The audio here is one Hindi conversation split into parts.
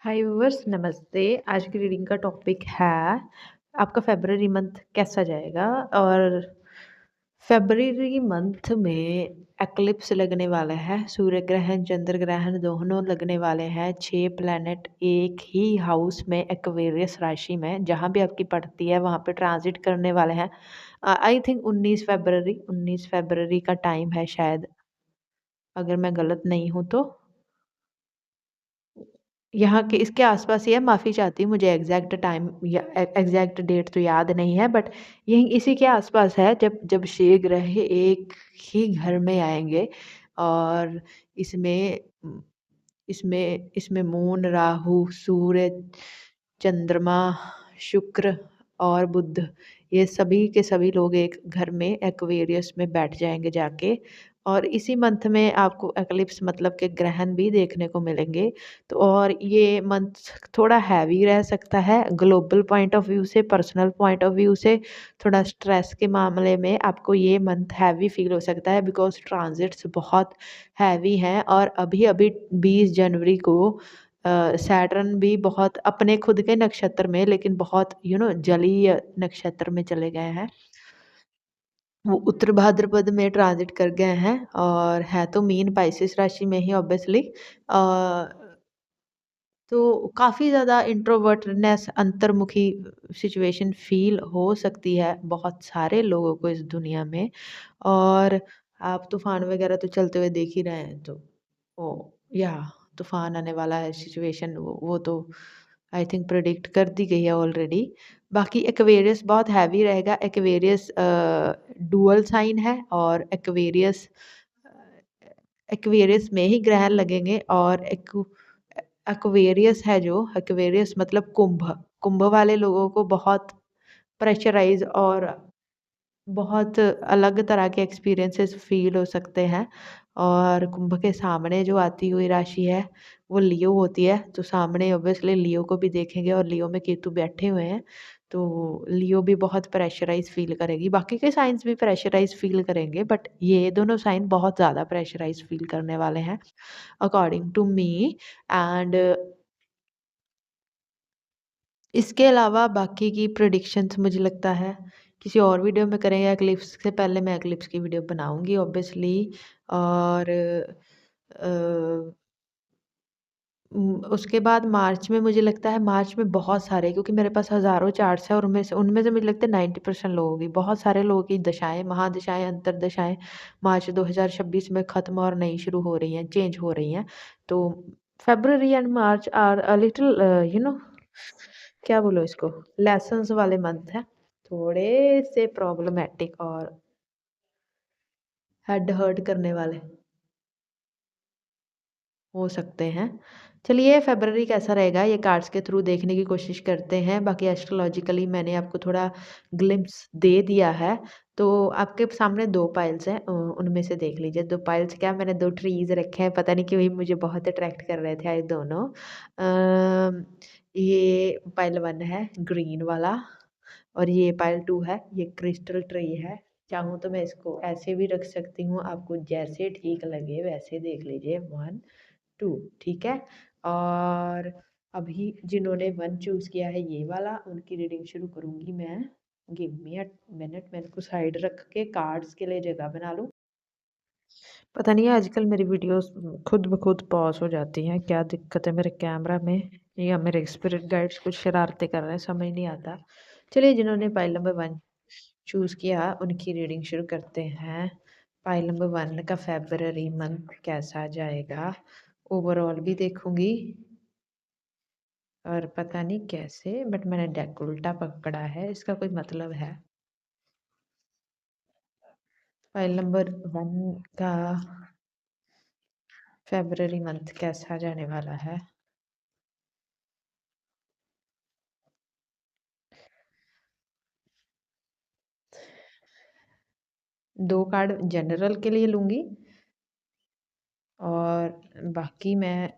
हाय व्यूअर्स नमस्ते। आज की रीडिंग का टॉपिक है आपका फेब्रवरी मंथ कैसा जाएगा। और फेब्रवरी मंथ में एक्लिप्स लगने वाला है। सूर्य ग्रहण चंद्र ग्रहण दोनों लगने वाले हैं। 6 प्लैनेट एक ही हाउस में एक्वेरियस राशि में जहाँ भी आपकी पड़ती है वहाँ पे ट्रांजिट करने वाले हैं। आई थिंक 19 फरवरी का टाइम है शायद, अगर मैं गलत नहीं हूँ तो। यहाँ के इसके आस-पास ही है, माफ़ी चाहती हूँ, मुझे एग्ज़ैक्ट टाइम या एग्ज़ैक्ट डेट तो याद नहीं है, बट यहीं इसी के आस-पास है जब जब शे ग्रह एक ही घर में आएँगे। और इसमें इसमें मून, राहु, सूर्य, चंद्रमा, शुक्र और बुध, ये सभी के सभी लोग एक घर में एक्वेरियस में बैठ जाएँगे जाके। और इसी मंथ में आपको एक्लिप्स मतलब के ग्रहण भी देखने को मिलेंगे। तो और ये मंथ थोड़ा हैवी रह सकता है ग्लोबल पॉइंट ऑफ व्यू से, पर्सनल पॉइंट ऑफ व्यू से। थोड़ा स्ट्रेस के मामले में आपको ये मंथ हैवी फ़ील हो सकता है बिकॉज़ ट्रांज़िट्स बहुत हैवी हैं। और अभी-अभी 20 जनवरी को सैटर्न भी बहुत अपने खुद के नक्षत्र में, लेकिन बहुत जलीय नक्षत्र में चले गए हैं। वो उत्तर भाद्रपद में ट्रांज़िट कर गए हैं और है तो मीन पाइसेस राशि में ही ऑब्वियसली। तो काफ़ी ज़्यादा इंट्रोवर्टनेस, अंतर्मुखी सिचुएशन फ़ील हो सकती है बहुत सारे लोगों को इस दुनिया में। और आप तूफ़ान वग़ैरह तो चलते हुए देख ही रहे हैं, तो ओ या तूफ़ान आने वाला है, सिचुएशन वो तो आई थिंक प्रेडिक्ट कर दी गई है ऑलरेडी। बाकी एक्वेरियस बहुत हैवी रहेगा। एक्वेरियस डुअल साइन है और एक्वेरियस में ही ग्रहण लगेंगे। और एक्वेरियस है जो एक्वेरियस मतलब कुंभ, कुंभ वाले लोगों को बहुत प्रेशराइज़ और बहुत अलग तरह के एक्सपीरियंसेस फ़ील हो सकते हैं। और कुंभ के सामने जो आती हुई राशि है वो लियो होती है, तो सामने ऑब्वियसली लियो को भी देखेंगे और लियो में केतु बैठे हुए हैं, तो लियो भी बहुत प्रेशराइज़ फ़ील करेगी। बाकी के साइन्स भी प्रेशराइज़ फ़ील करेंगे, बट ये दोनों साइन बहुत ज़्यादा प्रेशराइज़ फ़ील करने वाले हैं अकॉर्डिंग टू मी। एंड इसके अलावा बाकी की प्रेडिक्शंस मुझे लगता है किसी और वीडियो में करेंगे। एक्लिप्स से पहले मैं एक्लिप्स की वीडियो बनाऊँगी ऑब्वियसली। और उसके बाद मार्च में मुझे लगता है, मार्च में बहुत सारे, क्योंकि मेरे पास हज़ारों चार्ट्स हैं और उनमें से मुझे लगता है 90% लोगों की, बहुत सारे लोगों की दशाएँ, महादशाएँ, अंतर्दशाएँ मार्च 2026 में ख़त्म और नई शुरू हो रही हैं, चेंज हो रही हैं। तो February and March are a little क्या बोलो इसको, लेसन्स वाले मंथ हैं। थोड़े से प्रॉब्लमैटिक और हेड हर्ट करने वाले हो सकते हैं। चलिए फ़रवरी कैसा रहेगा ये कार्ड्स के थ्रू देखने की कोशिश करते हैं। बाकी एस्ट्रोलॉजिकली मैंने आपको थोड़ा ग्लिम्प्स दे दिया है। तो आपके सामने 2 पाइल्स हैं, उनमें से देख लीजिए। 2 पाइल्स क्या, मैंने 2 ट्रीज़ रखे हैं, पता नहीं क्यों ही मुझे बहुत अट्रैक्ट कर रहे थे ये दोनों। ये पाइल 1 है ग्रीन वाला और ये पाइल 2 है, ये क्रिस्टल ट्री है। चाहूँ तो मैं इसको ऐसे भी रख सकती हूँ, आपको जैसे ठीक लगे वैसे देख लीजिए। 1 2 ठीक है। और अभी जिन्होंने 1 चूज़ किया है ये वाला, उनकी रीडिंग शुरू करूँगी मैं। गिव मी अ मिनट, मैं इनको साइड रख के कार्ड्स के लिए जगह बना लूँ। पता नहीं है आजकल मेरी वीडियोस खुद ब खुद पॉज़ हो जाती हैं, क्या दिक्कत है मेरे कैमरा में या मेरे स्पिरिट गाइड्स कुछ शरारतें कर रहे हैं, समझ नहीं आता। चलिए जिन्होंने पाइल नंबर 1 चूज़ किया उनकी रीडिंग शुरू करते हैं। पाइल नंबर 1 का फ़रवरी मंथ कैसा जाएगा? ओवरऑल भी देखूँगी और पता नहीं कैसे, बट मैंने डेक उल्टा पकड़ा है, इसका कोई मतलब है? फाइल नंबर 1 का फ़रवरी मंथ कैसा जाने वाला है? दो कार्ड जनरल के लिए लूँगी और बाकी मैं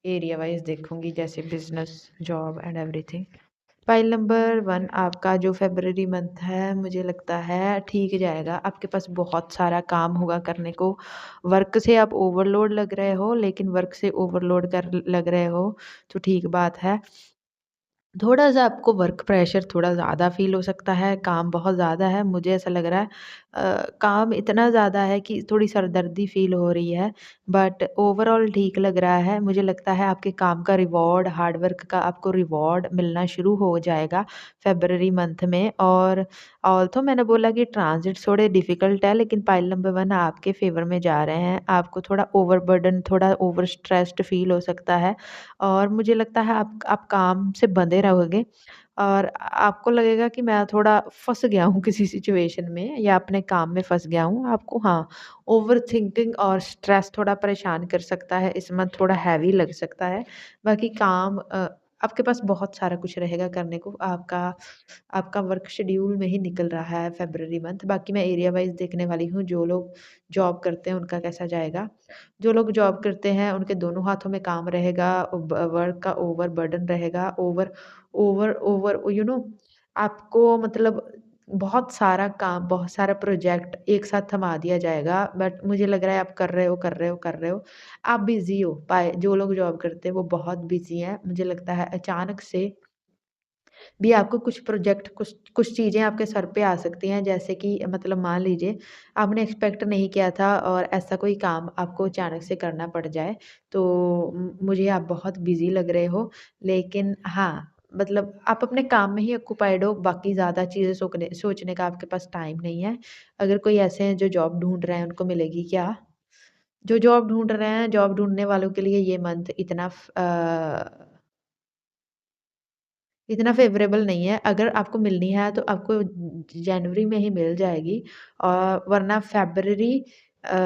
एरिया वाइज़ देखूँगी, जैसे business, job and everything. File number 1 आपका जो फ़रवरी मंथ है, मुझे लगता है ठीक जाएगा। आपके पास बहुत सारा काम होगा करने को। वर्क से आप ओवरलोड लग रहे हो, लेकिन वर्क से ओवरलोड कर लग रहे हो, तो ठीक बात है। थोड़ा-सा आपको वर्क प्रेशर थोड़ा ज़्यादा फ़ील हो सकता है, काम बहुत ज़्यादा है, मुझे ऐसा लग रहा है काम इतना ज़्यादा है कि थोड़ी सरदर्दी फ़ील हो रही है, बट ओवरऑल ठीक लग रहा है। मुझे लगता है आपके काम का रिवॉर्ड, हार्ड वर्क का आपको रिवॉर्ड मिलना शुरू हो जाएगा फ़रवरी मंथ में और ऑल्थो मैंने बोला कि ट्रांज़िट थोड़े डिफ़िकल्ट है, लेकिन पाइल नंबर 1 आपके फ़ेवर में जा रहे हैं। आपको थोड़ा ओवरबर्डन, थोड़ा ओवर स्ट्रेस्ड फ़ील हो सकता है। और मुझे लगता है आप काम से बंधे रहोगे और आपको लगेगा कि मैं थोड़ा फँस गया हूँ किसी सिचुएशन में या अपने काम में फँस गया हूँ। आपको हाँ, ओवरथिंकिंग और स्ट्रेस थोड़ा परेशान कर सकता है, इस मंथ थोड़ा हैवी लग सकता है। बाकी काम आपके पास बहुत सारा कुछ रहेगा करने को। आपका आपका वर्क शेड्यूल में ही निकल रहा है फ़रवरी मंथ। बाकी मैं एरिया वाइज़ देखने वाली हूँ, जो लोग जॉब करते हैं उनका कैसा जाएगा। जो लोग जॉब करते हैं उनके दोनों हाथों में काम रहेगा, वर्क का ओवरबर्डन रहेगा, over over over you know आपको मतलब बहुत सारा काम, बहुत सारा प्रोजेक्ट एक साथ थमा दिया जाएगा, बट मुझे लग रहा है आप कर रहे हो, कर रहे हो, कर रहे हो। आप बिज़ी हो, पाए जो लोग जॉब करते हैं वो बहुत बिज़ी हैं। मुझे लगता है अचानक से भी आपको कुछ प्रोजेक्ट कुछ कुछ चीज़ें आपके सर पे आ सकती हैं, जैसे कि मतलब मान लीजिए आपने एक्सपेक्ट नहीं किया था और ऐसा कोई काम आपको अचानक से करना पड़ जाए, तो मुझे आप बहुत बिज़ी लग रहे हो। लेकिन हाँ, मतलब आप अपने काम में ही ऑक्यूपाइड हो, बाकी ज़्यादा चीज़ें सोचने का आपके पास टाइम नहीं है। अगर कोई ऐसे हैं जो जॉब ढूँढ रहे हैं, उनको मिलेगी क्या? जो जॉब ढूँढ रहे हैं, जॉब ढूँढने वालों के लिए ये मंथ इतना फ़ेवरेबल नहीं है, अगर आपको मिलनी है तो आपको जनवरी में ही मिल जाएगी वरना अ,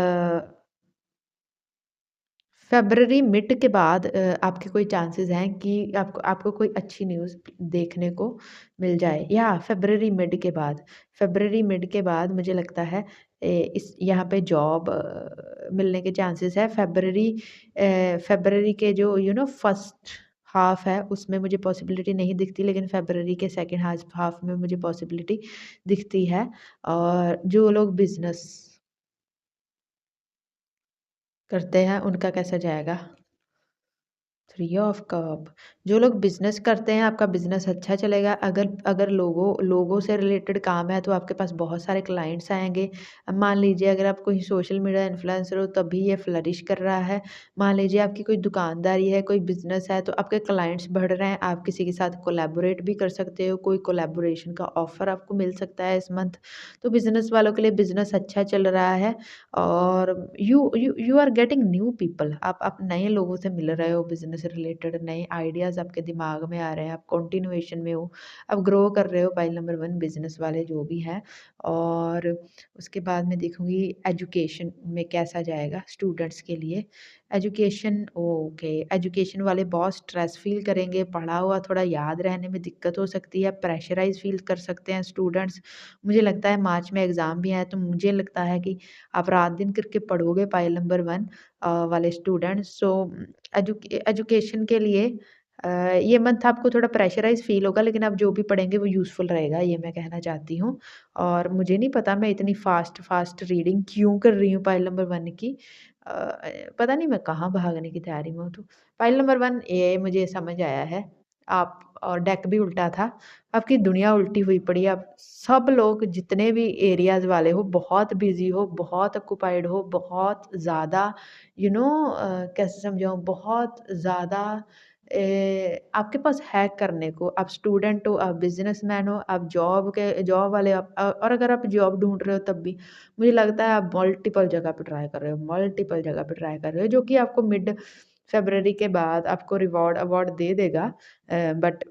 फ़रवरी मिड के बाद आपके कोई चांसेस हैं कि आपको आपको कोई अच्छी न्यूज़ देखने को मिल जाए या फ़रवरी मिड के बाद मुझे लगता है इस यहाँ पे जॉब मिलने के चांसेस है फ़रवरी के जो फर्स्ट हाफ़ है उसमें मुझे पॉसिबिलिटी नहीं दिखती, लेकिन फ़रवरी के सेकंड हाफ़ में मुझे पॉसिबिलिटी दिखती है और जो लोग बिज़नेस करते हैं उनका कैसा जाएगा? थ्री ऑफ कप जो लोग बिजनेस करते हैं आपका बिजनेस अच्छा चलेगा अगर अगर लोगों लोगों से रिलेटेड काम है तो आपके पास बहुत सारे क्लाइंट्स आएंगे। अब मान लीजिए अगर आप कोई सोशल मीडिया इन्फ्लुएंसर हो तब भी ये फ्लरिश कर रहा है। मान लीजिए आपकी कोई दुकानदारी है, कोई बिजनेस है, तो आपके क्लाइंट्स बढ़ रहे हैं, आप किसी के साथ कोलैबोरेट भी कर सकते हो, कोई कोलैबोरेशन का ऑफर आपको मिल सकता है इस मंथ। तो बिजनेस वालों के लिए बिजनेस अच्छा चल रहा है और you are getting new people. आप नए लोगों से मिल रहे हो, बिजनेस रिलेटेड नए आइडियाज़ आपके दिमाग में आ रहे हैं, आप कंटिन्यूएशन में हो, आप ग्रो कर रहे हो। फाइल नंबर 1 बिजनेस वाले जो भी हैं और उसके बाद मैं देखूँगी एजुकेशन में कैसा जाएगा स्टूडेंट्स के लिए। एजुकेशन ओके, एजुकेशन वाले बहुत स्ट्रेस फ़ील करेंगे, पढ़ा हुआ थोड़ा याद रहने में दिक्कत हो सकती है, प्रेशराइज़ फ़ील कर सकते हैं स्टूडेंट्स। मुझे लगता है मार्च में एग्ज़ाम भी हैं, तो मुझे लगता है कि आप रात-दिन करके पढ़ोगे पाइल नंबर 1 वाले स्टूडेंट्स। सो एजुकेशन के लिए ये मंथ आपको थोड़ा प्रेशराइज़ फ़ील होगा, लेकिन आप जो भी पढ़ेंगे वो यूज़फुल रहेगा, ये मैं कहना चाहती हूँ। और मुझे नहीं पता मैं इतनी फ़ास्ट रीडिंग क्यों कर रही हूँ पाइल नंबर 1 की। पता नहीं मैं कहाँ भागने की तैयारी में हूँ तो। पाइल नंबर 1 ये मुझे समझ आया है। आप और डेक भी उल्टा था। आपकी दुनिया उल्टी हुई पड़ी है। आप सब लोग जितने भी एरियाज़ वाले हो, बहुत बिज़ी हो, बहुत ऑक्यूपाइड हो, बहुत ज़्यादा कैसे समझाऊँ, बहुत ज़्यादा आपके पास है करने को। आप स्टूडेंट हो, आप बिज़नेसमैन हो, आप जॉब वाले और अगर आप जॉब ढूँढ रहे हो तब भी मुझे लगता है आप मल्टीपल जगह पे ट्राई कर रहे हो, मल्टीपल जगह पे ट्राई कर रहे हो, जो कि आपको मिड फ़रवरी के बाद आपको रिवॉर्ड अवार्ड दे देगा। But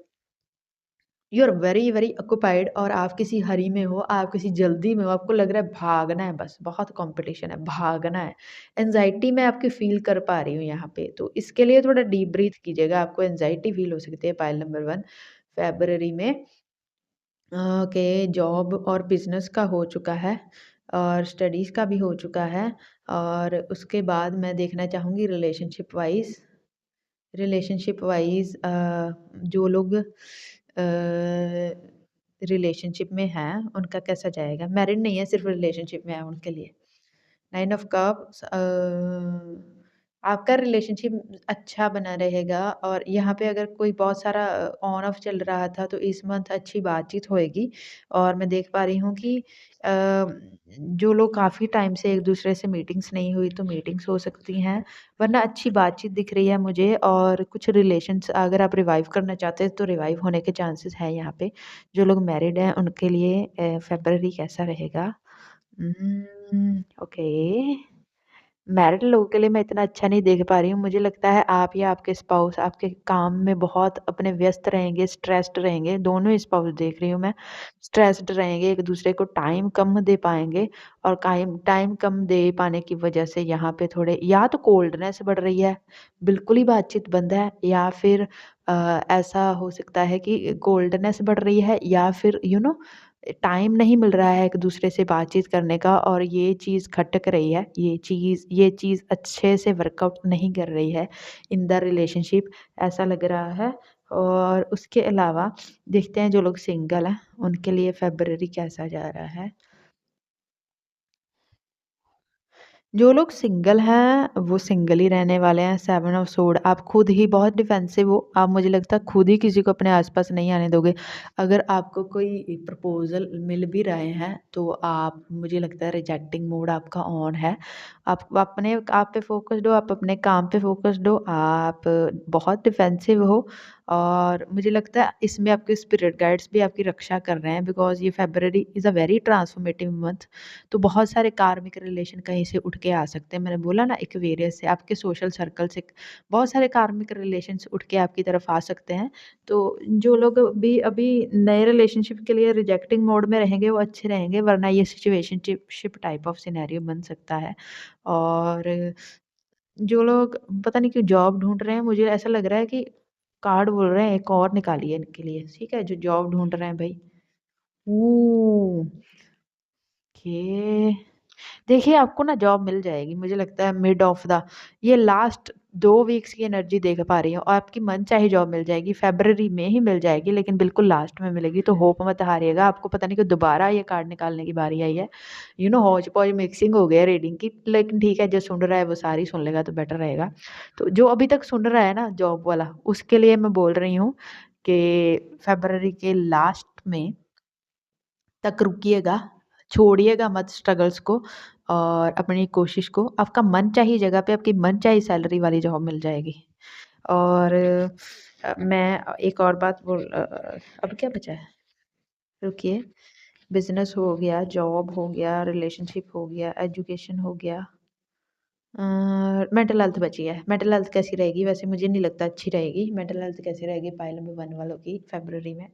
you are very, very occupied और आप किसी हरी में हो, आप किसी जल्दी में हो, आपको लग रहा है भागना है बस, बहुत कॉम्पिटिशन है, भागना है। एंग्ज़ायटी मैं आपकी फ़ील कर पा रही हूँ यहाँ पे, तो इसके लिए थोड़ा डीप ब्रीथ कीजिएगा, आपको एंग्ज़ायटी फ़ील हो सकती है पाइल नंबर 1 फ़रवरी में। ओके, जॉब और बिज़नेस का हो चुका है और स्टडीज़ का भी हो चुका है और उसके बाद मैं देखना चाहूँगी रिलेशनशिप वाइज़ जो लोग रिलेशनशिप में हैं, उनका कैसा जाएगा? मैरिड नहीं है, सिर्फ़ रिलेशनशिप में है उनके लिए। नाइन ऑफ कप्स आपका रिलेशनशिप अच्छा बना रहेगा और यहाँ पे अगर कोई बहुत सारा ऑन ऑफ चल रहा था तो इस मंथ अच्छी बातचीत होएगी और मैं देख पा रही हूँ कि जो लोग काफ़ी टाइम से एक दूसरे से मीटिंग्स नहीं हुई तो मीटिंग्स हो सकती हैं, वरना अच्छी बातचीत दिख रही है मुझे और कुछ रिलेशंस अगर आप रिवाइव करना चाहते हैं तो रिवाइव होने के चांसेस हैं यहाँ पे। जो लोग मैरिड हैं उनके लिए फ़ेब्रुअरी कैसा रहेगा? ओके। मैरिड लोगों के लिए मैं इतना अच्छा नहीं देख पा रही हूँ। मुझे लगता है आप या आपके स्पाउस आपके काम में बहुत अपने व्यस्त रहेंगे, स्ट्रेस्ड रहेंगे, दोनों ही स्पाउस देख रही हूँ मैं। स्ट्रेस्ड रहेंगे, एक-दूसरे को टाइम कम दे पाएँगे और काइम टाइम कम दे पाने की वजह से यहाँ पे थोड़े या तो कोल्डनेस बढ़ रही है, बिल्कुल ही बातचीत बंद है या फिर ऐसा हो सकता है कि कोल्डनेस बढ़ रही है या फिर टाइम नहीं मिल रहा है एक-दूसरे से बातचीत करने का और ये चीज़ खटक रही है। ये चीज़ अच्छे से वर्कआउट नहीं कर रही है इन द रिलेशनशिप ऐसा लग रहा है। और उसके अलावा देखते हैं जो लोग सिंगल हैं, उनके लिए फ़ेब्रुअरी कैसा जा रहा है। जो लोग सिंगल हैं, वो सिंगल ही रहने वाले हैं, सेवन ऑफ सोर्ड आप खुद ही बहुत डिफेंसिव हो, आप मुझे लगता है खुद ही किसी को अपने आस-पास नहीं आने दोगे। अगर आपको कोई प्रपोज़ल मिल भी रहे हैं, तो आप मुझे लगता है रिजेक्टिंग मोड आपका ऑन है। आप अपने आप पे फ़ोकस्ड हो, आप अपने काम पे फ़ोकस्ड हो, आप बहुत डिफेंसिव हो और मुझे लगता है इसमें आपके स्पिरिट गाइड्स भी आपकी रक्षा कर रहे हैं बिकॉज़ ये February is a very transformative month. तो बहुत सारे कार्मिक रिलेशन कहीं से उठ के आ सकते हैं। मैंने बोला ना एक्वेरियस से आपके सोशल सर्कल से बहुत सारे कार्मिक रिलेशंस उठ के आपकी तरफ आ सकते हैं। तो जो लोग भी अभी नए रिलेशनशिप के लिए रिजेक्टिंग मोड में रहेंगे वो अच्छे रहेंगे वरना ये situationship ship type of scenario बन सकता है। और जो लोग पता नहीं क्यों जॉब ढूँढ रहे हैं मुझे ऐसा लग रहा है कि कार्ड बोल रहे हैं एक और निकालिए इनके लिए, ठीक है? जो जॉब ढूँढ रहे हैं भई। ओह! ओके। देखिए, आपको ना जॉब मिल जाएगी, मुझे लगता है मिड ऑफ द ये लास्ट 2 वीक्स की एनर्जी देख पा रही हूँ और आपकी मनचाही जॉब मिल जाएगी, फ़ेब्रुअरी में ही मिल जाएगी लेकिन बिल्कुल लास्ट में मिलेगी, तो होप मत हारिएगा। आपको पता नहीं क्यों दोबारा ये कार्ड निकालने की बारी आई है। हौच-पौच मिक्सिंग हो गई है रीडिंग की, लेकिन ठीक है, जो सुन रहा है वो सारी सुन लेगा तो बेटर रहेगा। तो जो अभी तक सुन रहा है ना जॉब वाला, उसके लिए मैं बोल रही हूँ कि फ़ेब्रुअरी के लास्ट में तक रुकिएगा, छोड़िएगा मत स्ट्रगल्स को और अपनी कोशिश को आपका मनचाही जगह पे आपकी मनचाही सैलरी वाली जॉब मिल जाएगी। और मैं एक और बात अब क्या बचा है? रुकिए, बिज़नेस हो गया, जॉब हो गया, रिलेशनशिप हो गया, एजुकेशन हो गया। मेंटल हेल्थ बची है। मेंटल हेल्थ कैसी रहेगी? वैसे मुझे नहीं लगता अच्छी रहेगी। मेंटल हेल्थ कैसी रहेगी पाइल नंबर 1 वालों की फ़ेब्रुअरी में?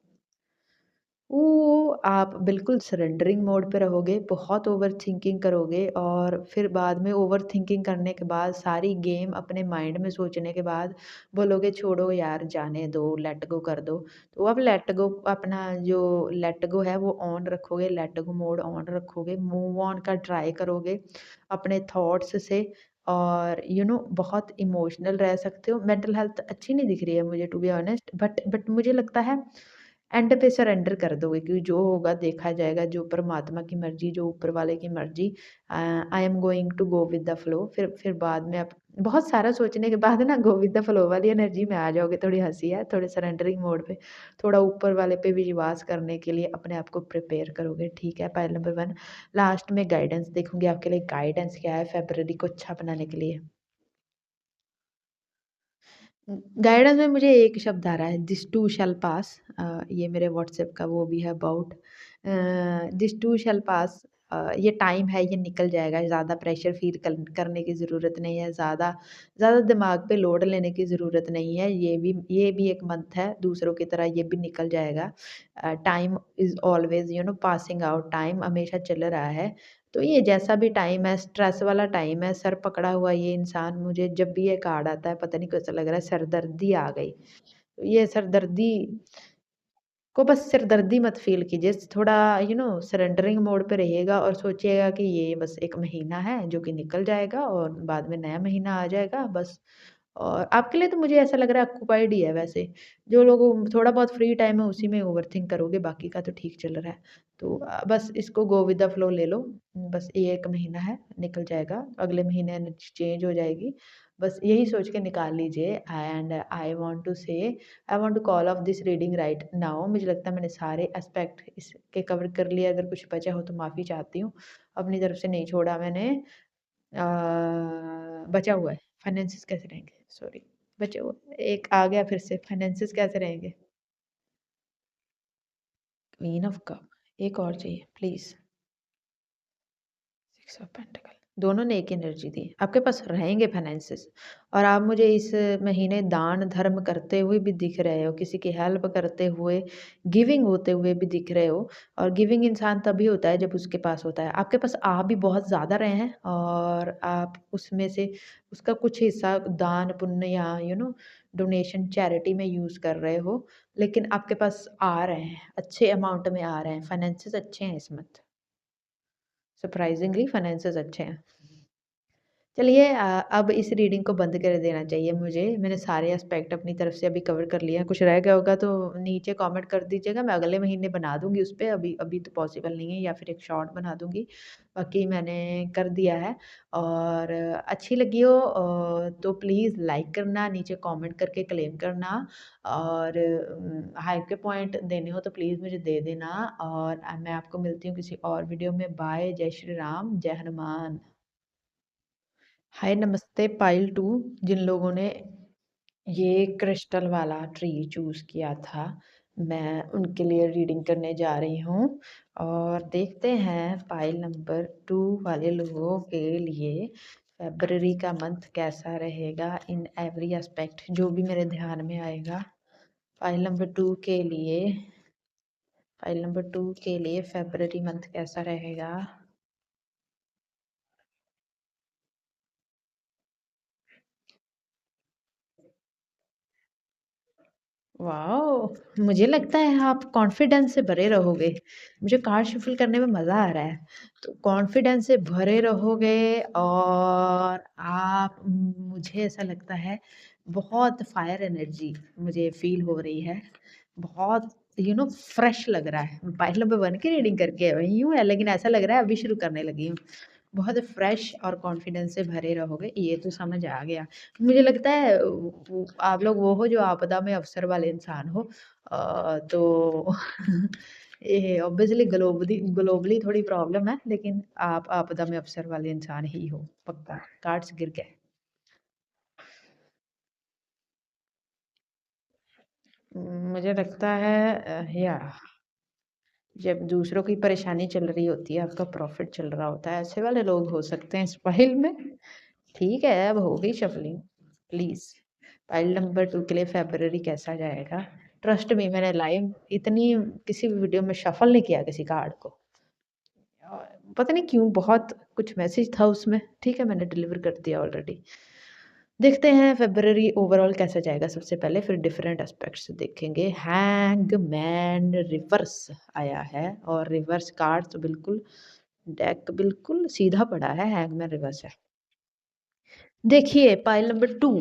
आप बिल्कुल सरेंडरिंग मोड पे रहोगे, बहुत ओवरथिंकिंग करोगे और फिर बाद में ओवरथिंकिंग करने के बाद सारी गेम अपने माइंड में सोचने के बाद बोलोगे छोड़ो यार जाने दो, लेट गो कर दो। तो अब लेट गो अपना जो लेट गो है वो ऑन रखोगे, लेट गो मोड ऑन रखोगे, मूव ऑन का ट्राई करोगे अपने थॉट्स से और बहुत इमोशनल रह सकते हो। मेंटल हेल्थ अच्छी नहीं दिख रही है मुझे टू बी ऑनेस्ट बट मुझे लगता है एंड पे सरेंडर कर दोगे कि जो होगा देखा जाएगा, जो परमात्मा की मर्ज़ी, जो ऊपर वाले की मर्ज़ी I am going to go with the flow फिर बाद में आप बहुत सारा सोचने के बाद ना गो विद द फ्लो वाली एनर्जी में आ जाओगे, थोड़ी हँसी है, थोड़े सरेंडरिंग मोड पे, थोड़ा ऊपर वाले पे विश्वास करने के लिए अपने आप को प्रिपेयर करोगे, ठीक है? पॉइंट नंबर 1 लास्ट में गाइडेंस देखूँगी आपके लिए गाइडेंस क्या है फ़ेब्रुअरी को अच्छा बनाने के लिए? गाइडेंस में मुझे एक शब्द आ रहा है दिस टू शैल पास ये मेरे व्हाट्सएप का वो भी है अबाउट दिस टू शैल पास ये टाइम है ये निकल जाएगा ज़्यादा प्रेशर फील करने की ज़रूरत नहीं है ज़्यादा ज़्यादा दिमाग पे लोड लेने की ज़रूरत नहीं है ये भी एक मंथ है दूसरों की तरह ये भी निकल जाएगा time is always passing out time हमेशा चल रहा है तो ये जैसा भी टाइम है, स्ट्रेस वाला टाइम है, सर पकड़ा हुआ ये इंसान मुझे जब भी ये कार्ड आता है पता नहीं कैसा लग रहा है सरदर्दी आ गई। तो ये सरदर्दी को बस सिरदर्दी मत फ़ील कीजिए, थोड़ा सरेंडरिंग मोड पे रहिएगा और सोचिएगा कि ये बस 1 महीना है जो कि निकल जाएगा और बाद में नया महीना आ जाएगा बस और आपके लिए तो मुझे ऐसा लग रहा है ऑक्यूपाइड ही है वैसे। जो लोग थोड़ा बहुत फ्री टाइम है उसी में ओवरथिंक करोगे, बाकी का तो ठीक चल रहा है। तो बस इसको गो विद द फ्लो ले लो। बस ये 1 महीना है, निकल जाएगा। अगले महीने एनर्जी चेंज हो जाएगी। बस यही सोच के निकाल लीजिए and I want to call off this reading right now. मुझे लगता है मैंने सारे एस्पेक्ट इसके कवर कर लिए। अगर कुछ बचा हो तो माफ़ी चाहती हूँ। अपनी तरफ से नहीं छोड़ा मैंने। अ, बचा हुआ है। फाइनेंसेस कैसे रहेंगे? सॉरी, बचा हुआ है। एक आ गया फिर से, फाइनेंसेस कैसे रहेंगे? क्वीन ऑफ कप, एक और चाहिए प्लीज़। 6 ऑफ पेंटिकल, दोनों ने एक एनर्जी दी। आपके पास रहेंगे फाइनेंसेस और आप मुझे इस महीने दान धर्म करते हुए भी दिख रहे हो, किसी की हेल्प करते हुए, गिविंग होते हुए भी दिख रहे हो। और गिविंग इंसान तभी होता है जब उसके पास होता है। आपके पास आ भी बहुत ज़्यादा रहे हैं और आप उसमें से उसका कुछ हिस्सा दान पुण्य या डोनेशन चैरिटी में यूज़ कर रहे हो। लेकिन आपके पास आ रहे हैं, अच्छे अमाउंट में आ रहे हैं, फाइनेंसेस अच्छे हैं इस मंथ। सरप्राइज़िंगली फाइनेंसेस अच्छे हैं। चलिए अब इस रीडिंग को बंद कर देना चाहिए मुझे। मैंने सारे एस्पेक्ट अपनी तरफ से अभी कवर कर लिए हैं। कुछ रह गया होगा तो नीचे कमेंट कर दीजिएगा, मैं अगले महीने बना दूँगी उस पे। अभी अभी तो पॉसिबल नहीं है, या फिर एक शॉर्ट बना दूँगी। बाकी मैंने कर दिया है। और अच्छी लगी हो तो प्लीज़ लाइक करना, नीचे कमेंट करके क्लेम करना। और हाई के पॉइंट देने हो तो प्लीज़ मुझे दे देना। और मैं आपको मिलती हूँ किसी और वीडियो में। बाय, जय श्री राम, जय हनुमान। हाय नमस्ते पाइल 2, जिन लोगों ने ये क्रिस्टल वाला ट्री चूज़ किया था, मैं उनके लिए रीडिंग करने जा रही हूँ। और देखते हैं पाइल नंबर 2 वाले लोगों के लिए फ़रवरी का मंथ कैसा रहेगा इन एवरी एस्पेक्ट, जो भी मेरे ध्यान में आएगा। पाइल नंबर 2 के लिए फ़रवरी मंथ कैसा रहेगा? वाओ! मुझे लगता है आप कॉन्फिडेंस से भरे रहोगे। मुझे कार्ड शफ़ल करने में मज़ा आ रहा है। तो कॉन्फिडेंस से भरे रहोगे और आप मुझे ऐसा लगता है बहुत फायर एनर्जी मुझे फ़ील हो रही है। बहुत फ्रेश लग रहा है। पाइल नंबर 1 की रीडिंग करके आई हूँ, लेकिन ऐसा लग रहा है अभी शुरू करने लगी हूँ। बहुत फ्रेश और कॉन्फिडेंस से भरे रहोगे, ये तो समझ आ गया। मुझे लगता है आप लोग वो हो जो आपदा में अवसर वाले इंसान हो। तो ये ऑब्वियसली ग्लोबली थोड़ी प्रॉब्लम है, लेकिन आप आपदा में अवसर वाले इंसान ही हो, पक्का। कार्ड्स गिर गए। मुझे लगता है या जब दूसरों की परेशानी चल रही होती है, आपका प्रॉफ़िट चल रहा होता है, ऐसे वाले लोग हो सकते हैं इस पाइल में। ठीक है, अब हो गई शफलिंग। प्लीज़, पाइल नंबर 2 के लिए फ़रवरी कैसा जाएगा? ट्रस्ट मी, मैंने लाइव इतनी किसी भी वीडियो में शफ़ल नहीं किया किसी कार्ड को। पता नहीं क्यों, बहुत कुछ मैसेज था उसमें। ठीक है, मैंने डिलीवर कर दिया ऑलरेडी। देखते हैं फ़रवरी ओवरऑल कैसा जाएगा सबसे पहले, फिर डिफरेंट एस्पेक्ट्स देखेंगे। हैंगमैन रिवर्स आया है और रिवर्स कार्ड तो बिल्कुल डेक बिल्कुल सीधा पड़ा है, हैंगमैन रिवर्स है। देखिए पाइल नंबर 2,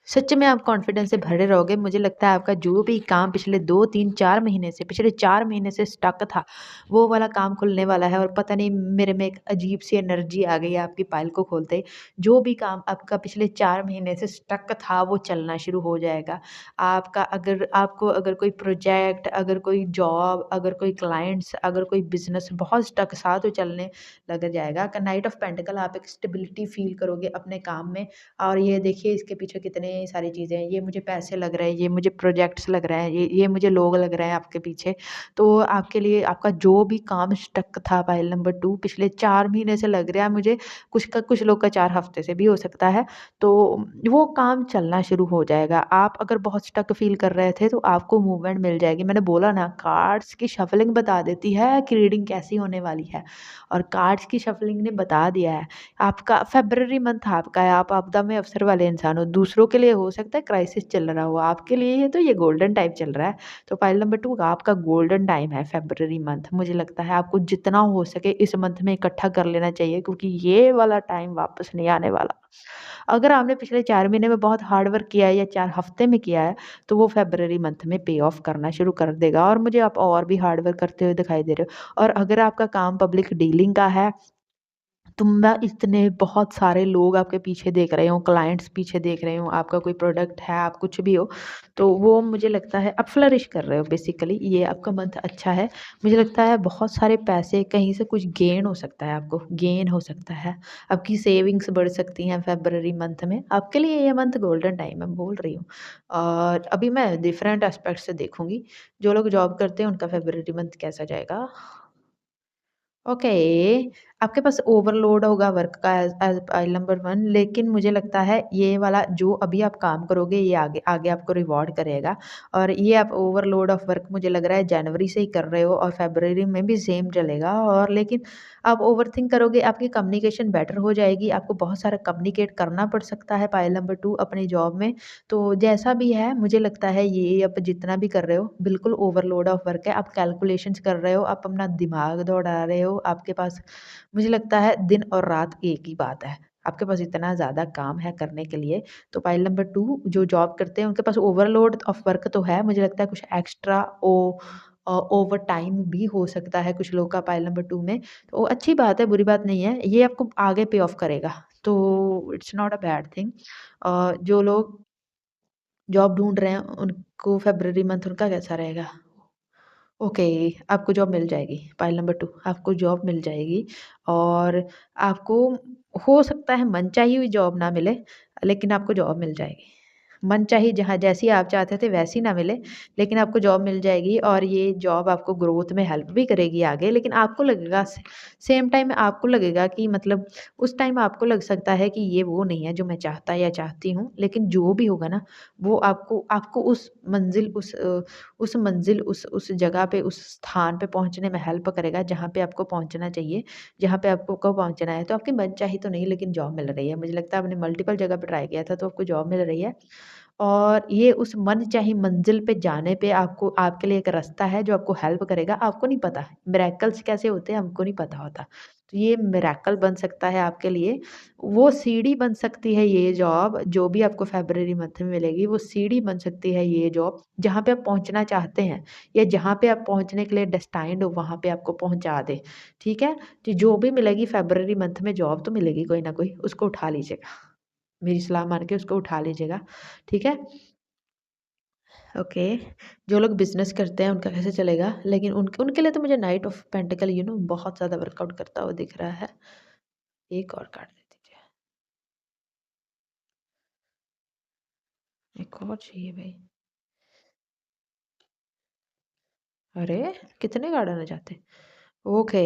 सच में आप कॉन्फिडेंस से भरे रहोगे। मुझे लगता है आपका जो भी काम पिछले 2, 3, 4 महीने से पिछले 4 महीने से स्टक था, वो वाला काम खुलने वाला है। और पता नहीं मेरे में एक अजीब-सी एनर्जी आ गई है आपकी पाइल को खोलते ही। जो भी काम आपका पिछले 4 महीने से स्टक था, वो चलना शुरू हो जाएगा। आपको अगर कोई प्रोजेक्ट, अगर कोई जॉब, अगर कोई क्लाइंट्स, अगर कोई बिज़नेस बहुत स्टक सा तो चलने लग जाएगा। नाइट ऑफ पेंटिकल, आप एक स्टेबिलिटी फ़ील करोगे अपने काम में। और ये देखिए इसके पीछे कितने सारी चीज़ें हैं। ये मुझे पैसे लग रहे हैं, ये मुझे प्रोजेक्ट्स लग रहे हैं, ये मुझे लोग लग रहे हैं आपके पीछे। तो आपके लिए आपका जो भी काम स्टक था पाइल नंबर 2 पिछले 4 महीने से लग रहा है मुझे, कुछ लोग का 4 हफ्ते से भी हो सकता है। तो वो काम चलना शुरू हो जाएगा। आप अगर बहुत स्टक फ़ील कर रहे थे तो आपको मूवमेंट मिल जाएगी। मैंने बोला ना, कार्ड्स की शफलिंग बता देती है कि रीडिंग कैसी होने वाली है। और कार्ड्स की शफलिंग ने बता दिया है। आपका फ़रवरी मंथ आपका है, आप आपदा में अवसर वाले इंसान हो। दूसरों के लिए हो सकता है क्राइसिस चल रहा हो, आपके लिए ये तो ये गोल्डन टाइम चल रहा है। तो फाइल नंबर 2 आपका गोल्डन टाइम है फ़रवरी मंथ। मुझे लगता है आपको जितना हो सके इस मंथ में इकट्ठा कर लेना चाहिए क्योंकि ये वाला टाइम वापस नहीं आने वाला। अगर आपने पिछले 4 महीने में बहुत हार्ड वर्क किया है या 4 हफ्ते में किया है, तो वो फ़रवरी मंथ में पे ऑफ करना शुरू कर देगा और मुझे आप और भी हार्ड वर्क करते हुए दिखाई दे रहे हो। और अगर आपका काम पब्लिक डीलिंग का है तुम्बा इतने बहुत सारे लोग आपके पीछे देख रहे हों, क्लाइंट्स पीछे देख रहे हों, आपका कोई प्रोडक्ट है, आप कुछ भी हो, तो वो मुझे लगता है आप फ्लरिश कर रहे हो बेसिकली, ये आपका मंथ अच्छा है। मुझे लगता है बहुत सारे पैसे कहीं से कुछ गेन हो सकता है आपको, गेन हो सकता है। आपकी सेविंग्स बढ़ सकती हैं फ़रवरी मंथ में, आपके लिए ये मंथ गोल्डन टाइम है, बोल रही हूँ। और अभी मैं डिफरेंट एस्पेक्ट से देखूँगी, जो लोग जॉब करते हैं उनका फ़रवरी मंथ कैसा जाएगा? ओके, आपके पास ओवरलोड होगा वर्क का एज़ एज़ पाइल नंबर 1 लेकिन मुझे लगता है ये वाला जो अभी आप काम करोगे ये आगे आगे आपको रिवॉर्ड करेगा और ये आप ओवरलोड ऑफ वर्क मुझे लग रहा है जनवरी से ही कर रहे हो और फरवरी में भी सेम चलेगा और लेकिन आप ओवरथिंक करोगे, आपकी कम्युनिकेशन बेटर हो जाएगी, आपको बहुत सारा कम्युनिकेट करना पड़ सकता है पाइल नंबर 2 अपनी जॉब में। तो जैसा भी है मुझे लगता है ये आप जितना भी कर रहे हो बिल्कुल ओवरलोड ऑफ वर्क है। आप कैलकुलेशंस कर रहे हो, आप अपना दिमाग दौड़ा रहे हो, आपके पास मुझे लगता है दिन और रात एक ही बात है। आपके पास इतना ज़्यादा काम है करने के लिए, तो पाइल नंबर 2 जो जॉब करते हैं उनके पास ओवरलोड ऑफ वर्क तो है, मुझे लगता है कुछ एक्स्ट्रा ओवरटाइम भी हो सकता है कुछ लोगों का पाइल नंबर 2 में। तो अच्छी बात है, बुरी बात नहीं है, ये आपको आगे पे ऑफ करेगा, तो it's not a bad thing. जो लोग जॉब ढूँढ रहे हैं उनको फ़रवरी मंथ उनका कैसा रहेगा? ओके, आपको जॉब मिल जाएगी, पाइल नंबर 2 आपको जॉब मिल जाएगी और आपको हो सकता है मनचाही हुई जॉब ना मिले, लेकिन आपको जॉब मिल जाएगी। मनचाही जहाँ जैसी आप चाहते थे वैसी ना मिले, लेकिन आपको जॉब मिल जाएगी और ये जॉब आपको ग्रोथ में हेल्प भी करेगी आगे, लेकिन आपको लगेगा सेम टाइम आपको लगेगा कि मतलब उस टाइम आपको लग सकता है कि ये वो नहीं है जो मैं चाहता या चाहती हूँ, लेकिन जो भी होगा ना, वो आपको आपको उस मंज़िल उस जगह पे, उस स्थान पे पहुँचने में हेल्प करेगा जहाँ पे आपको पहुँचना चाहिए, जहाँ पे आपको को पहुँचना है। तो आपकी मनचाही तो नहीं लेकिन जॉब मिल रही है। मुझे लगता है आपने मल्टीपल जगह पे ट्राई किया था तो आपको जॉब मिल रही है। और ये उस मनचाही मंज़िल पे जाने पे आपको आपके लिए एक रास्ता है जो आपको हेल्प करेगा, आपको नहीं पता। मिरेकल्स कैसे होते हैं हमको नहीं पता होता। तो ये मिरेकल बन सकता है आपके लिए। वो सीढ़ी बन सकती है ये जॉब जो भी आपको फ़रवरी मंथ में मिलेगी, वो सीढ़ी बन सकती है ये जॉब जहाँ पे आप पहुँचना चाहते हैं या जहाँ पे आप पहुँचने के लिए डेस्टाइन्ड हो वहाँ पे आपको पहुँचा दे। ठीक है? तो जो भी मिलेगी फ़रवरी मंथ में जॉब तो मिलेगी कोई ना कोई, उसको उठा लीजिएगा। मेरी सलाह मान के उसको उठा लीजिएगा। ठीक है? ओके, जो लोग बिज़नेस करते हैं उनका कैसे चलेगा? लेकिन उनके उनके लिए तो मुझे नाइट ऑफ पेंटिकल बहुत ज़्यादा वर्कआउट करता हुआ दिख रहा है। एक और कार्ड दे दीजिए। एक और चाहिए भई। अरे! कितने कार्ड आने चाहते हैं? ओके,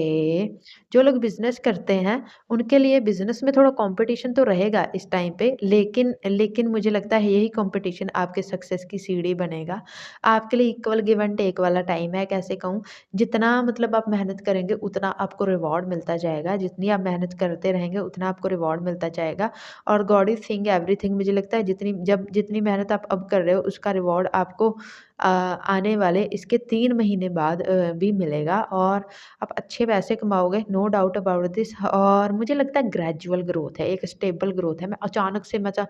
जो लोग बिज़नेस करते हैं, उनके लिए बिज़नेस में थोड़ा कॉम्पिटिशन तो रहेगा इस टाइम पे, लेकिन लेकिन मुझे लगता है यही कॉम्पिटिशन आपके सक्सेस की सीढ़ी बनेगा। आपके लिए इक्वल गिव एंड टेक वाला टाइम है, कैसे कहूँ? जितना मतलब आप मेहनत करेंगे, उतना आपको रिवॉर्ड मिलता जाएगा, जितनी आप मेहनत करते रहेंगे, उतना आपको रिवॉर्ड मिलता जाएगा और गॉड इज़ सीइंग एवरीथिंग मुझे लगता है जितनी मेहनत आप अब कर रहे हो, उसका रिवॉर्ड आपको आने वाले इसके 3 महीने बाद भी मिलेगा और आप अच्छे पैसे कमाओगे, नो डाउट अबाउट दिस और मुझे लगता है ग्रेजुअल ग्रोथ है, एक स्टेबल ग्रोथ है। मैं अचानक से मतलब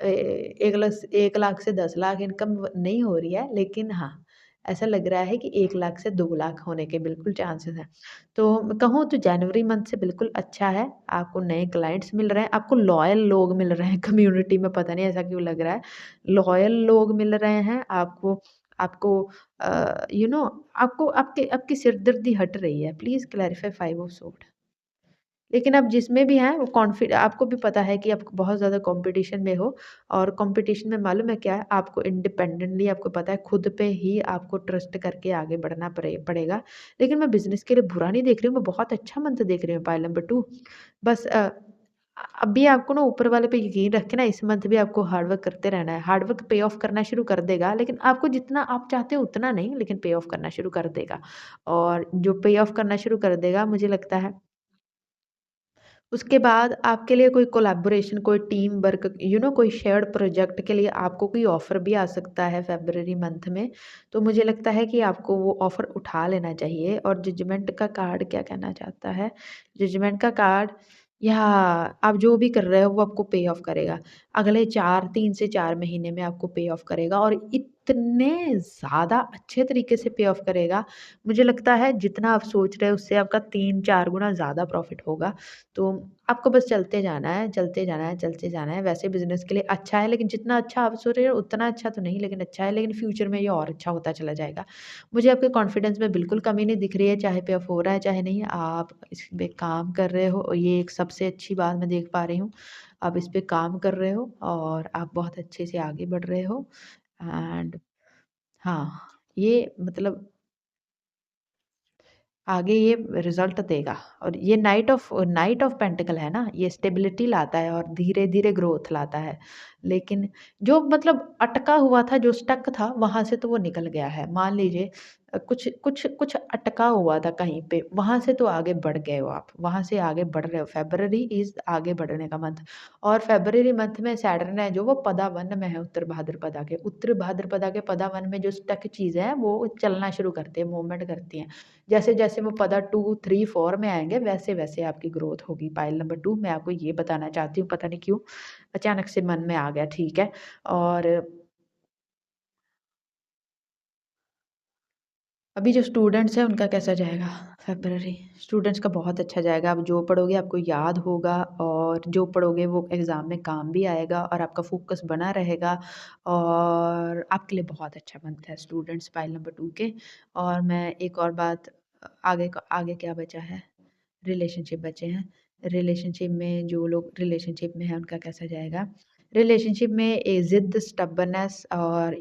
1 लाख से 10 लाख इनकम नहीं हो रही है, लेकिन हाँ, ऐसा लग रहा है कि 1 लाख से 2 लाख होने के बिल्कुल चांसेस हैं। तो मैं कहूँ तो जनवरी मंथ से बिल्कुल अच्छा है, आपको नए क्लाइंट्स मिल रहे हैं, आपको लॉयल लोग मिल रहे हैं कम्युनिटी में पता नहीं ऐसा क्यों लग रहा है। लॉयल लोग मिल रहे हैं, आपको आपको यू नो आपको आपकी सिरदर्दी हट रही है। Please clarify 5 of sword. लेकिन आप जिसमें भी हैं वो आपको भी पता है कि आप बहुत ज़्यादा कॉम्पिटिशन में हो और कॉम्पिटिशन में मालूम है क्या है? आपको इंडिपेंडेंटली आपको पता है खुद पे ही आपको ट्रस्ट करके आगे बढ़ना पड़ेगा। लेकिन मैं बिज़नेस के लिए बुरा नहीं देख रही हूँ, मैं बहुत अच्छा मंत्र देख रही हूँ पाइल नंबर 2 बस अभी आपको ना ऊपर वाले पे यकीन रख के ना इस मंथ भी आपको हार्ड वर्क करते रहना है। हार्ड वर्क पे ऑफ करना शुरू कर देगा, लेकिन आपको जितना आप चाहते हो उतना नहीं, लेकिन पे ऑफ करना शुरू कर देगा। और जो पे ऑफ करना शुरू कर देगा मुझे लगता है उसके बाद आपके लिए कोई कोलैबोरेशन, कोई टीम वर्क, कोई शेयर्ड प्रोजेक्ट के लिए आपको कोई ऑफ़र भी आ सकता है फ़रवरी मंथ में। तो मुझे लगता है कि आपको वो ऑफ़र उठा लेना चाहिए। और जजमेंट का कार्ड क्या कहना चाहता है? जजमेंट का कार्ड, या आप जो भी कर रहे हो वो आपको पे ऑफ करेगा। अगले 3 से 4 महीने में आपको पे ऑफ करेगा, और इतने ज़्यादा अच्छे तरीके से पे ऑफ करेगा, मुझे लगता है जितना आप सोच रहे हो उससे आपका 3-4 गुना ज़्यादा प्रॉफ़िट होगा। तो आपको बस चलते जाना है, चलते जाना है, चलते जाना है। वैसे बिज़नेस के लिए अच्छा है, लेकिन जितना अच्छा आप सोच रहे हो उतना अच्छा तो नहीं, लेकिन अच्छा है, लेकिन फ्यूचर में ये और अच्छा होता चला जाएगा। मुझे आपके कॉन्फिडेंस में बिल्कुल कमी नहीं दिख रही है, चाहे पे ऑफ हो रहा है, चाहे नहीं। आप इस पे काम कर रहे हो, और ये एक सबसे अच्छी बात मैं देख पा रही हूँ। आप इस पे काम कर रहे हो और आप बहुत अच्छे से आगे बढ़ रहे हो। एंड हाँ, ये मतलब आगे ये रिज़ल्ट देगा। और ये नाइट ऑफ पेंटिकल है ना, ये स्टेबिलिटी लाता है और धीरे-धीरे ग्रोथ लाता है। लेकिन जो मतलब अटका हुआ था, जो स्टक था, वहाँ से तो वो निकल गया है। मान लीजिए कुछ कुछ कुछ अटका हुआ था कहीं पे, वहाँ से तो आगे बढ़ गए हो आप, वहाँ से आगे बढ़ रहे हो। फ़रवरी इज़ आगे बढ़ने का मंथ। और फ़रवरी मंथ में सैटर्न है जो, वो पदा-वन में है, उत्तर भाद्रपदा के। उत्तर भाद्रपदा के पदा-वन में जो स्टक चीज़ें हैं, वो चलना शुरू करती हैं, मूवमेंट करती हैं। जैसे-जैसे वो पदा 2, 3, 4 में आएँगे, वैसे-वैसे आपकी ग्रोथ होगी। पाइल नंबर 2 मैं आपको ये बताना चाहती हूँ, पता नहीं क्यों अचानक से मन में आ गया, ठीक है। और अभी जो स्टूडेंट्स हैं उनका कैसा जाएगा फ़रवरी? स्टूडेंट्स का बहुत अच्छा जाएगा। आप जो पढ़ोगे आपको याद होगा, और जो पढ़ोगे वो एग्ज़ाम में काम भी आएगा, और आपका फ़ोकस बना रहेगा, और आपके लिए बहुत अच्छा मंथ है स्टूडेंट्स, पाइल नंबर 2 के। और मैं एक और बात, आगे क्या बचा है? रिलेशनशिप बचे हैं। रिलेशनशिप में जो लोग रिलेशनशिप में हैं उनका कैसा जाएगा? रिलेशनशिप में ज़िद, स्टबर्ननेस, और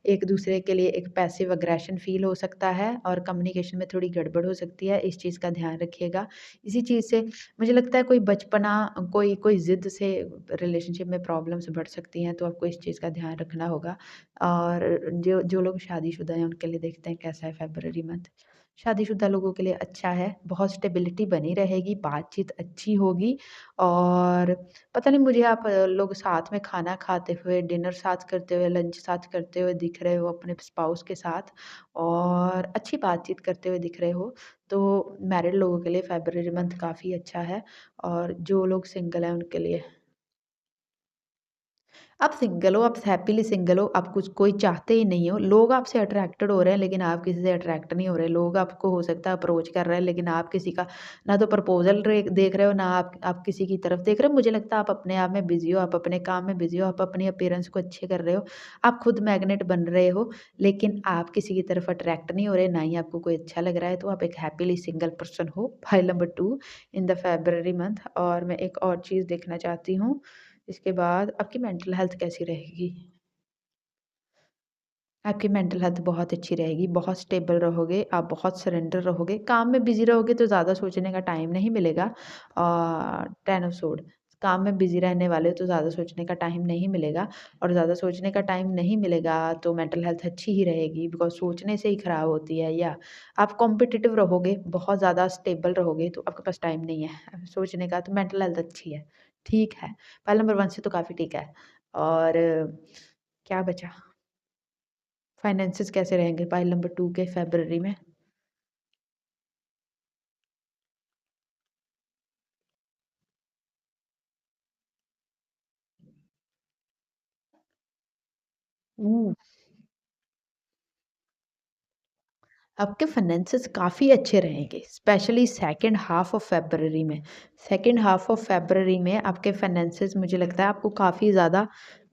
एक दूसरे के लिए एक पैसिव अग्रेशन फ़ील हो सकता है, और कम्युनिकेशन में थोड़ी गड़बड़ हो सकती है, इस चीज़ का ध्यान रखिएगा। इसी चीज़ से मुझे लगता है कोई बचपना, कोई कोई ज़िद से रिलेशनशिप में प्रॉब्लम्स बढ़ सकती हैं, तो आपको इस चीज़ का ध्यान रखना होगा। और जो जो लोग शादीशुदा हैं उनके लिए देखते हैं कैसा है फ़रवरी मंथ। शादीशुदा लोगों के लिए अच्छा है, बहुत स्टेबिलिटी बनी रहेगी, बातचीत अच्छी होगी। और पता नहीं मुझे, आप लोग साथ में खाना खाते हुए, डिनर साथ करते हुए, लंच साथ करते हुए दिख रहे हो अपने स्पाउस के साथ, और अच्छी बातचीत करते हुए दिख रहे हो। तो मैरिड लोगों के लिए फ़रवरी मंथ काफ़ी अच्छा है, और जो लोग सिंगल हैं उनके लिए, आप सिंगल हो, आप हैपीली सिंगल हो, आप कुछ कोई चाहते ही नहीं हो। लोग आपसे अट्रैक्टेड हो रहे हैं, लेकिन आप किसी से अट्रैक्ट नहीं हो रहे। लोग आपको हो सकता है अप्रोच कर रहे हैं, लेकिन आप किसी का ना तो प्रपोज़ल रे देख रहे हो, ना आप किसी की तरफ देख रहे हो। मुझे लगता है आप अपने आप में बिज़ी हो, आप अपने काम में बिज़ी हो, आप अपनी अपीयरेंस को अच्छे कर रहे हो। आप खुद मैग्नेट बन रहे हो, लेकिन आप किसी की तरफ अट्रैक्ट नहीं हो रहे, ना ही आपको कोई अच्छा लग रहा है। तो आप एक हैपीली सिंगल पर्सन हो, file number 2 in the February month. और मैं एक और चीज़ देखना चाहती हूँ, इसके बाद आपकी मेंटल हेल्थ कैसी रहेगी? आपकी मेंटल हेल्थ बहुत अच्छी रहेगी, बहुत स्टेबल रहोगे, आप बहुत सरेंडर रहोगे। काम में बिज़ी रहोगे तो ज़्यादा सोचने का टाइम नहीं मिलेगा। 10 ऑफ सोर्ड, काम में बिज़ी रहने वाले हो तो ज़्यादा सोचने का टाइम नहीं मिलेगा, और ज़्यादा सोचने का टाइम नहीं मिलेगा तो मेंटल हेल्थ अच्छी ही रहेगी, बिकॉज़ सोचने से ही खराब होती है। या आप कॉम्पिटिटिव रहोगे, बहुत ज़्यादा स्टेबल रहोगे तो आपके पास टाइम नहीं है सोचने का, तो मेंटल हेल्थ अच्छी है, ठीक है। पाइल नंबर 1 से तो काफ़ी ठीक है। और क्या बचा? फाइनेंसेस कैसे रहेंगे पाइल नंबर 2 के फ़रवरी में? ओह! आपके फाइनेंसेस काफ़ी अच्छे रहेंगे, specially second half of February में। सेकंड हाफ ऑफ फ़रवरी में आपके फाइनेंसेस, मुझे लगता है आपको काफ़ी ज़्यादा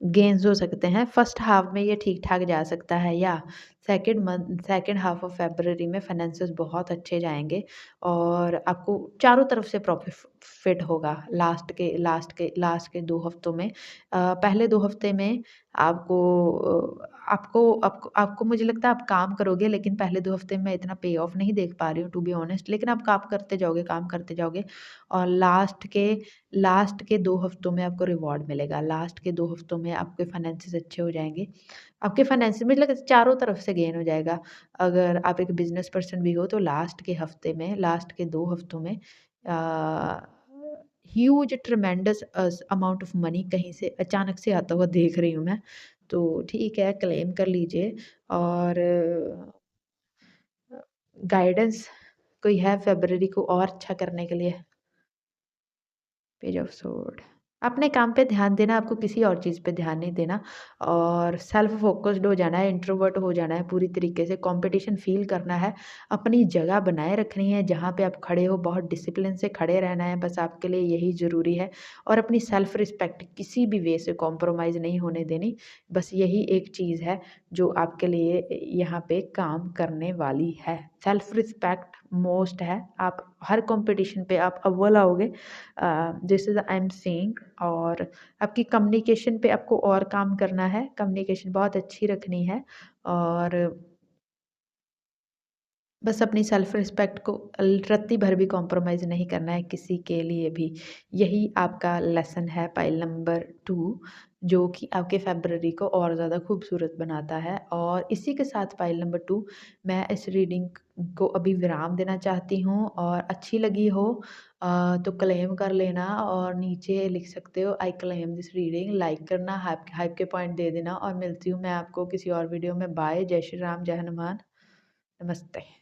गेन्स हो सकते हैं। फर्स्ट हाफ में ये ठीक-ठाक जा सकता है, या सेकंड हाफ ऑफ फ़रवरी में फाइनेंसेस बहुत अच्छे जाएँगे, और आपको चारों तरफ से प्रॉफ़िट होगा लास्ट के 2 हफ्तों में। पहले 2 हफ्ते में आपको आपको मुझे लगता है आप काम करोगे, लेकिन पहले 2 हफ्ते में इतना पे ऑफ नहीं देख पा रही हूँ, टू बी ऑनेस्ट, लेकिन आप काम करते जाओगे, काम करते जाओगे, और लास्ट के 2 हफ्तों में आपको रिवॉर्ड मिलेगा। लास्ट के 2 हफ्तों में आपके फाइनेंसेस अच्छे हो जाएँगे। आपके फाइनेंसेस मुझे लगता है चारों तरफ से गेन हो जाएगा। अगर आप एक बिज़नेस पर्सन भी हो तो लास्ट के 2 हफ्तों में ह्यूज ट्रेमेंडस अमाउंट ऑफ मनी कहीं से अचानक से आता हुआ देख रही हूँ मैं। तो ठीक है, क्लेम कर लीजिए। और गाइडेंस कोई है फ़ेब्रुअरी को और अच्छा करने के लिए? Page of sword. अपने काम पे ध्यान देना, आपको किसी और चीज़ पे ध्यान नहीं देना और सेल्फ फ़ोकस्ड हो जाना है, इंट्रोवर्ट हो जाना है पूरी तरीके से, कॉम्पिटिशन फ़ील करना है, अपनी जगह बनाए रखनी है, जहाँ पे आप खड़े हो बहुत डिसिप्लिन से खड़े रहना है, बस आपके लिए यही ज़रूरी है। और अपनी सेल्फ रिस्पेक्ट किसी भी वे से कॉम्प्रोमाइज़ नहीं होने देनी, बस यही एक चीज़ है जो आपके लिए यहाँ पे काम करने वाली है। सेल्फ रिस्पेक्ट मोस्ट है, आप हर कॉम्पिटिशन पे आप अव्वल आओगे, this is I am saying. और आपकी कम्युनिकेशन पे आपको और काम करना है, कम्युनिकेशन बहुत अच्छी रखनी है और बस अपनी सेल्फ रिस्पेक्ट को रत्ती भर भी कॉम्प्रोमाइज़ नहीं करना है किसी के लिए भी। यही आपका लेसन है पाइल नंबर 2, जो कि आपके फ़ेब्रुअरी को और ज़्यादा खूबसूरत बनाता है। और इसी के साथ पाइल नंबर 2 मैं इस रीडिंग को अभी विराम देना चाहती हूँ। और अच्छी लगी हो तो क्लेम कर लेना और नीचे लिख सकते हो I claim this reading, like करना, हाइप हाइप के पॉइंट दे देना। और मिलती हूँ मैं आपको किसी और वीडियो में। बाय, जय श्री राम, जय हनुमान, नमस्ते।